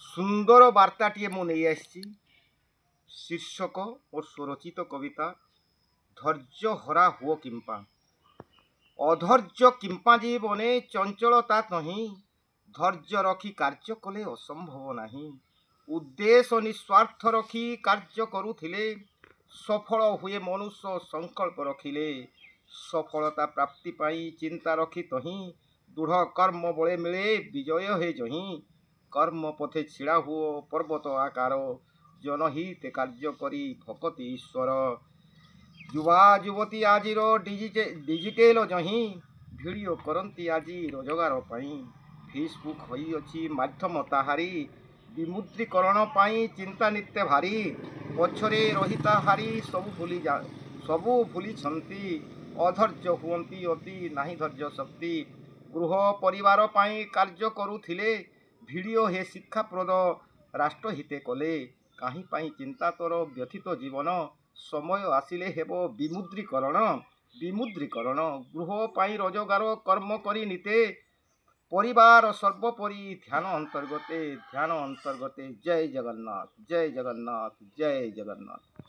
ସୁନ୍ଦର ବାର୍ତ୍ତାଟିଏ ମୁଁ ନେଇ ଆସିଛି। ଶୀର୍ଷକ ଓ ସ୍ୱରଚିତ କବିତା ଧୈର୍ଯ୍ୟ ହରା ହୁଅ କିମ୍ପା। ଅଧୈର୍ଯ୍ୟ କିମ୍ପା ଜୀବନେ ଚଞ୍ଚଳତା ତହିଁ, ଧୈର୍ଯ୍ୟ ରଖି କାର୍ଯ୍ୟ କଲେ ଅସମ୍ଭବ ନାହିଁ। ଉଦ୍ଦେଶ୍ୟ ନିସ୍ୱାର୍ଥ ରଖି କାର୍ଯ୍ୟ କରୁଥିଲେ ସଫଳ ହୁଏ ମନୁଷ୍ୟ ସଂକଳ୍ପ ରଖିଲେ। ସଫଳତା ପ୍ରାପ୍ତି ପାଇଁ ଚିନ୍ତା ରଖି ତହିଁ, ଦୃଢ଼ କର୍ମ ବଳେ ମିଳେ ବିଜୟ ହେ ଯହିଁ। କର୍ମ ପଥେ ଛିଡ଼ା ହୁଅ ପର୍ବତ ଆକାର, ଜନହିତେ କାର୍ଯ୍ୟ କରି ଭକତି ଈଶ୍ୱର। ଯୁବା ଯୁବତୀ ଆଜିର ଡିଜିଟାଲ ଯହିଁ, ଭିଡ଼ିଓ କରନ୍ତି ଆଜି ରୋଜଗାର ପାଇଁ। ଫେସବୁକ୍ ହୋଇଅଛି ମାଧ୍ୟମ ତାହାରି, ବିମୁଦ୍ରୀକରଣ ପାଇଁ ଚିନ୍ତା ନିତ୍ୟ ଭାରି। ପଛରେ ରହି ତାହାରି ସବୁ ଭୁଲିଛନ୍ତି, ଅଧୈର୍ଯ୍ୟ ହୁଅନ୍ତି ଅତି ନାହିଁ ଧୈର୍ଯ୍ୟ ଶକ୍ତି। ଗୃହ ପରିବାର ପାଇଁ କାର୍ଯ୍ୟ କରୁଥିଲେ, ଭିଡ଼ିଓ ହେ ଶିକ୍ଷାପ୍ରଦ ରାଷ୍ଟ୍ର ହିତେ କଲେ। କାହିଁ ପାଇଁ ଚିନ୍ତା ତୋର ବ୍ୟଥିତ ଜୀବନ, ସମୟ ଆସିଲେ ହେବ ବିମୁଦ୍ରୀକରଣ। ଗୃହ ପାଇଁ ରୋଜଗାର କର୍ମ କରି ନିତେ, ପରିବାର ସର୍ବୋପରି ଧ୍ୟାନ ଅନ୍ତର୍ଗତେ। ଜୟ ଜଗନ୍ନାଥ, ଜୟ ଜଗନ୍ନାଥ, ଜୟ ଜଗନ୍ନାଥ।